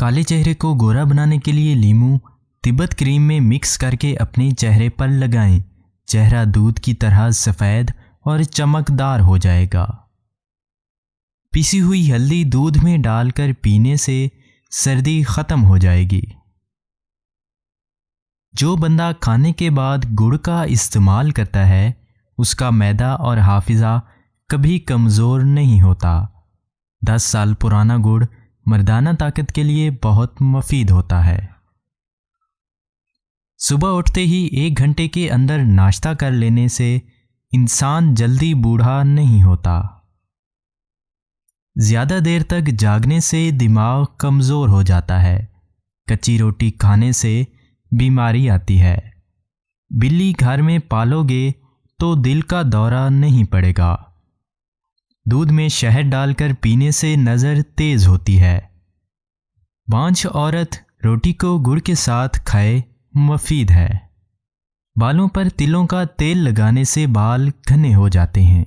काले चेहरे को गोरा बनाने के लिए लीमू तिब्बत क्रीम में मिक्स करके अपने चेहरे पर लगाएं। चेहरा दूध की तरह सफ़ेद और चमकदार हो जाएगा। पिसी हुई हल्दी दूध में डालकर पीने से सर्दी ख़त्म हो जाएगी। जो बंदा खाने के बाद गुड़ का इस्तेमाल करता है उसका मैदा और हाफिज़ा कभी कमज़ोर नहीं होता। 10 साल पुराना गुड़ मर्दाना ताकत के लिए बहुत मुफीद होता है। सुबह उठते ही 1 घंटे के अंदर नाश्ता कर लेने से इंसान जल्दी बूढ़ा नहीं होता। ज़्यादा देर तक जागने से दिमाग कमज़ोर हो जाता है। कच्ची रोटी खाने से बीमारी आती है। बिल्ली घर में पालोगे तो दिल का दौरा नहीं पड़ेगा। दूध में शहद डालकर पीने से नज़र तेज़ होती है। बांझ औरत रोटी को गुड़ के साथ खाए मुफीद है। बालों पर तिलों का तेल लगाने से बाल घने हो जाते हैं।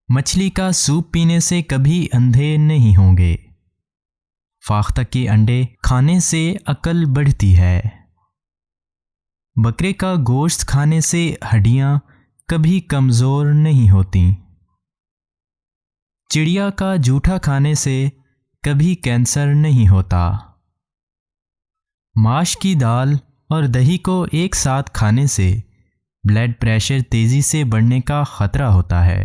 मछली का सूप पीने से कभी अंधे नहीं होंगे। फाख्ता के अंडे खाने से अकल बढ़ती है। बकरे का गोश्त खाने से हड्डियां कभी कमज़ोर नहीं होती। चिड़िया का जूठा खाने से कभी कैंसर नहीं होता। माश की दाल और दही को एक साथ खाने से ब्लड प्रेशर तेज़ी से बढ़ने का ख़तरा होता है।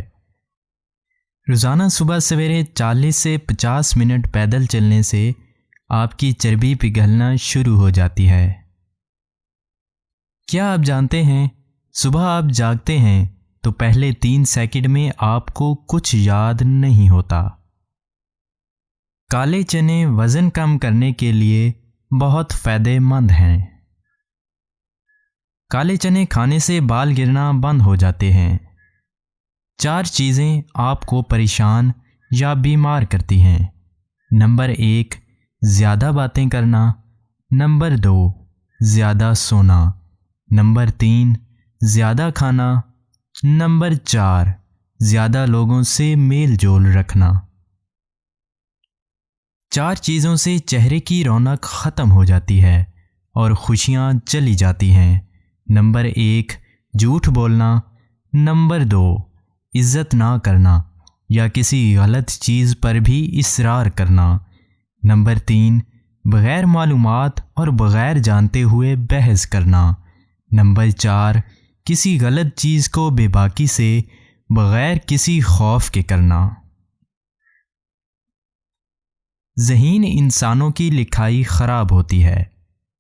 रोज़ाना सुबह सवेरे 40 से 50 मिनट पैदल चलने से आपकी चर्बी पिघलना शुरू हो जाती है। क्या आप जानते हैं सुबह आप जागते हैं तो पहले 3 सेकंड में आपको कुछ याद नहीं होता। काले चने वज़न कम करने के लिए बहुत फ़ायदेमंद हैं। काले चने खाने से बाल गिरना बंद हो जाते हैं। 4 चीज़ें आपको परेशान या बीमार करती हैं। नंबर 1 ज़्यादा बातें करना। नंबर 2 ज़्यादा सोना। नंबर 3 ज़्यादा खाना। नंबर 4 ज़्यादा लोगों से मेल जोल रखना। 4 चीज़ों से चेहरे की रौनक ख़त्म हो जाती है और खुशियाँ चली जाती हैं। नंबर 1 झूठ बोलना। नंबर 2 इज़्ज़त ना करना या किसी गलत चीज़ पर भी इसरार करना। नंबर 3 बग़ैर मालूमात और बग़ैर जानते हुए बहस करना। नंबर 4 किसी गलत चीज़ को बेबाकी से बग़ैर किसी खौफ के करना। ज़हीन इंसानों की लिखाई ख़राब होती है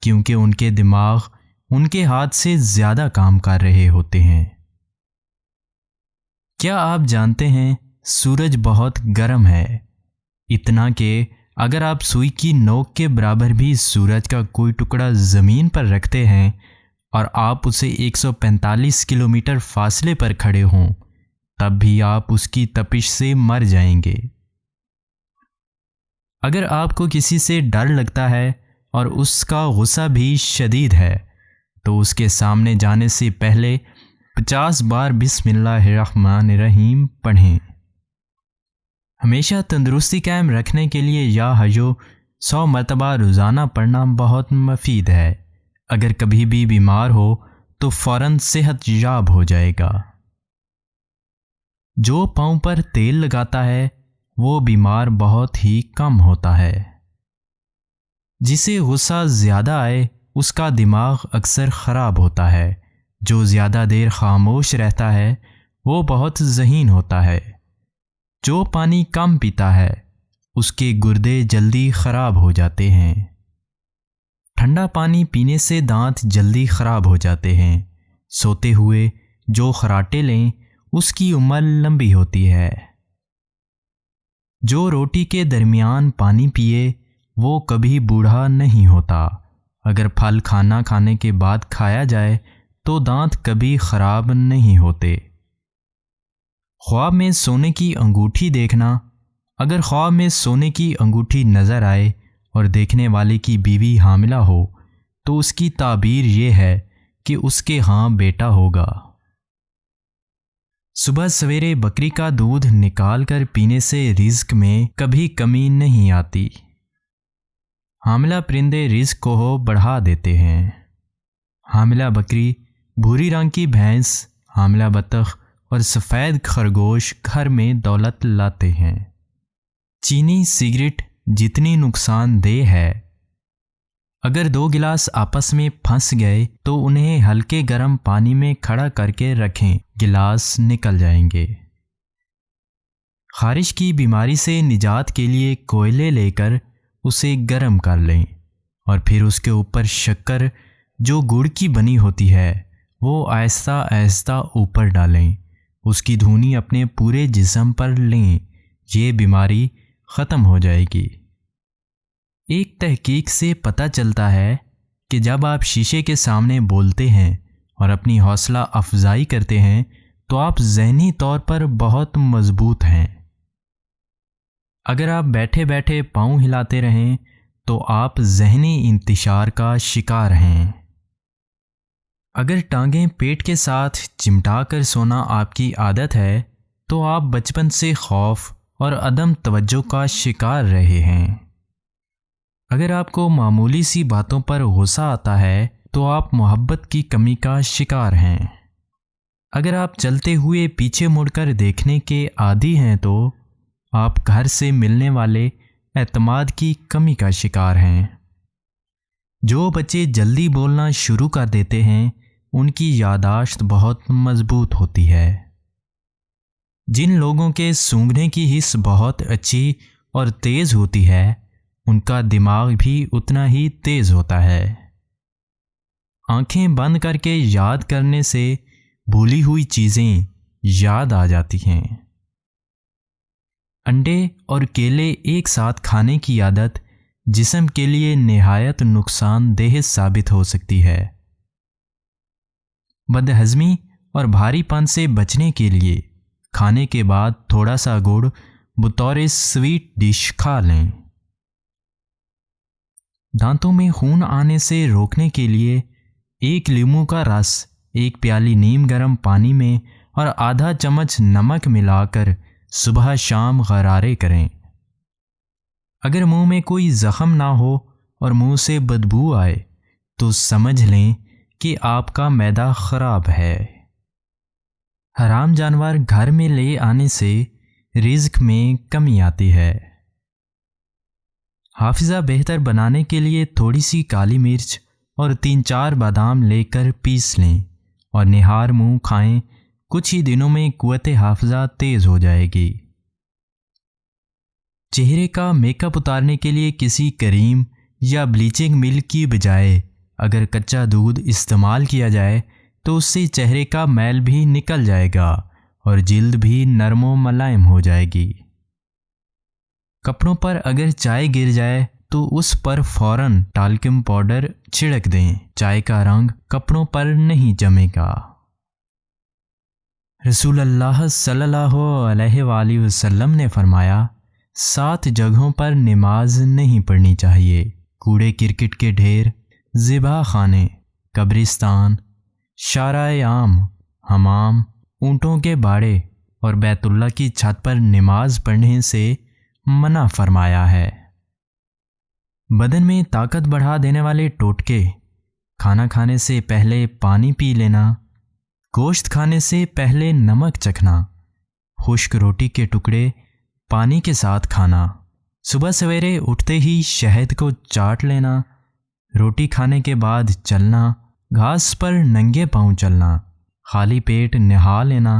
क्योंकि उनके दिमाग उनके हाथ से ज़्यादा काम कर रहे होते हैं। क्या आप जानते हैं सूरज बहुत गर्म है, इतना कि अगर आप सुई की नोक के बराबर भी सूरज का कोई टुकड़ा ज़मीन पर रखते हैं और आप उसे 145 किलोमीटर फासले पर खड़े हों तब भी आप उसकी तपिश से मर जाएंगे। अगर आपको किसी से डर लगता है और उसका गुस्सा भी शदीद है तो उसके सामने जाने से पहले 50 बार बिस्मिल्लाहिर्रहमानिर्रहीम पढ़ें। हमेशा तंदुरुस्ती कायम रखने के लिए या हजो 100 मरतबा रोज़ाना पढ़ना बहुत मुफीद है। अगर कभी भी बीमार हो तो फ़ौरन सेहत याब हो जाएगा। जो पाँव पर तेल लगाता है वो बीमार बहुत ही कम होता है। जिसे गुस्सा ज़्यादा आए उसका दिमाग अक्सर ख़राब होता है। जो ज़्यादा देर खामोश रहता है वो बहुत ज़हीन होता है। जो पानी कम पीता है उसके गुर्दे जल्दी ख़राब हो जाते हैं। ठंडा पानी पीने से दांत जल्दी ख़राब हो जाते हैं। सोते हुए जो खराटे लें उसकी उम्र लंबी होती है। जो रोटी के दरमियान पानी पिए वो कभी बूढ़ा नहीं होता। अगर फल खाना खाने के बाद खाया जाए तो दांत कभी ख़राब नहीं होते। ख्वाब में सोने की अंगूठी देखना। अगर ख्वाब में सोने की अंगूठी नज़र आए और देखने वाले की बीवी हामिला हो तो उसकी ताबीर ये है कि उसके यहाँ बेटा होगा। सुबह सवेरे बकरी का दूध निकाल कर पीने से रिज़्क में कभी कमी नहीं आती। हामिला परिंदे रिज़्क को बढ़ा देते हैं। हामिला बकरी, भूरी रंग की भैंस, हामिला बतख और सफ़ेद खरगोश घर में दौलत लाते हैं। चीनी सिगरेट जितनी नुकसानदेह है, अगर 2 गिलास आपस में फंस गए तो उन्हें हल्के गर्म पानी में खड़ा करके रखें, गिलास निकल जाएंगे। खारिश की बीमारी से निजात के लिए कोयले लेकर उसे गर्म कर लें और फिर उसके ऊपर शक्कर जो गुड़ की बनी होती है वो आहिस्ता आहिस्ता ऊपर डालें। उसकी धूनी अपने पूरे जिस्म पर लें, ये बीमारी ख़त्म हो जाएगी। एक तहकीक से पता चलता है कि जब आप शीशे के सामने बोलते हैं और अपनी हौसला अफजाई करते हैं तो आप ज़हनी तौर पर बहुत मजबूत हैं। अगर आप बैठे बैठे पाँव हिलाते रहें तो आप ज़हनी इंतशार का शिकार हैं। अगर टांगें पेट के साथ चिमटा कर सोना आपकी आदत है तो आप बचपन से खौफ और अदम तवज्जो का शिकार रहे हैं। अगर आपको मामूली सी बातों पर गुस्सा आता है तो आप मोहब्बत की कमी का शिकार हैं। अगर आप चलते हुए पीछे मुड़कर देखने के आदी हैं तो आप घर से मिलने वाले एतमाद की कमी का शिकार हैं। जो बच्चे जल्दी बोलना शुरू कर देते हैं उनकी यादाश्त बहुत मजबूत होती है। जिन लोगों के सूंघने की हिस्स बहुत अच्छी और तेज़ होती है उनका दिमाग भी उतना ही तेज़ होता है। आंखें बंद करके याद करने से भूली हुई चीज़ें याद आ जाती हैं। अंडे और केले एक साथ खाने की आदत जिस्म के लिए निहायत नुकसानदेह साबित हो सकती है। बदहज़मी और भारीपन से बचने के लिए खाने के बाद थोड़ा सा गुड़ बतौर स्वीट डिश खा लें। दांतों में खून आने से रोकने के लिए 1 लीमू का रस 1 प्याली नीम गर्म पानी में और आधा चम्मच नमक मिलाकर सुबह शाम गरारे करें। अगर मुंह में कोई ज़ख़म ना हो और मुंह से बदबू आए तो समझ लें कि आपका मैदा ख़राब है। हराम जानवर घर में ले आने से रिज़्क में कमी आती है। हाफिज़ा बेहतर बनाने के लिए थोड़ी सी काली मिर्च और 3-4 बादाम लेकर पीस लें और निहार मुंह खाएं। कुछ ही दिनों में कुव्वत हाफिज़ा तेज़ हो जाएगी। चेहरे का मेकअप उतारने के लिए किसी करीम या ब्लीचिंग मिल्क की बजाय अगर कच्चा दूध इस्तेमाल किया जाए तो उससे चेहरे का मैल भी निकल जाएगा और जिल्द भी नरम मुलायम हो जाएगी। कपड़ों पर अगर चाय गिर जाए तो उस पर फ़ौरन टाल्कम पाउडर छिड़क दें। चाय का रंग कपड़ों पर नहीं जमेगा। रसूलुल्लाह सल्लल्लाहु अलैहि वसल्लम ने फरमाया, 7 जगहों पर नमाज नहीं पढ़नी चाहिए: कूड़े क्रिकेट के ढेर, ज़िबा खाने, कब्रिस्तान, शाराए आम, हमाम, ऊँटों के बाड़े और बैतुल्ला की छत पर नमाज पढ़ने से मना फरमाया है। बदन में ताकत बढ़ा देने वाले टोटके: खाना खाने से पहले पानी पी लेना, गोश्त खाने से पहले नमक चखना, खुश्क रोटी के टुकड़े पानी के साथ खाना, सुबह सवेरे उठते ही शहद को चाट लेना, रोटी खाने के बाद चलना, घास पर नंगे पांव चलना, खाली पेट नहा लेना,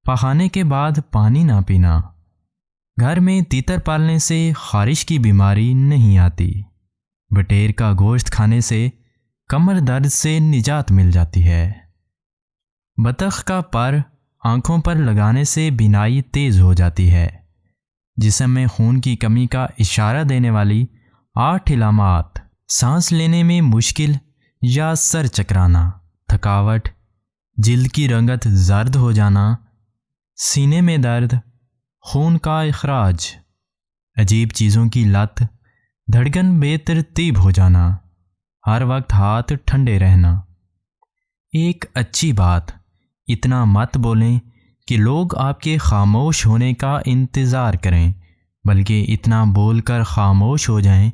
पखाने के बाद पानी ना पीना। घर में तीतर पालने से खारिश की बीमारी नहीं आती। बटेर का गोश्त खाने से कमर दर्द से निजात मिल जाती है। बतख का पर आँखों पर लगाने से बीनाई तेज़ हो जाती है। जिस्म में खून की कमी का इशारा देने वाली 8 इलामात: सांस लेने में मुश्किल या सर चकराना, थकावट, जिल्द की रंगत जर्द हो जाना, सीने में दर्द, खून का इखराज, अजीब चीज़ों की लत, धड़कन बेतरतीब हो जाना, हर वक्त हाथ ठंडे रहना। एक अच्छी बात: इतना मत बोलें कि लोग आपके खामोश होने का इंतज़ार करें, बल्कि इतना बोलकर खामोश हो जाएं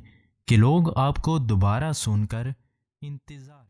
कि लोग आपको दोबारा सुनकर इंतज़ार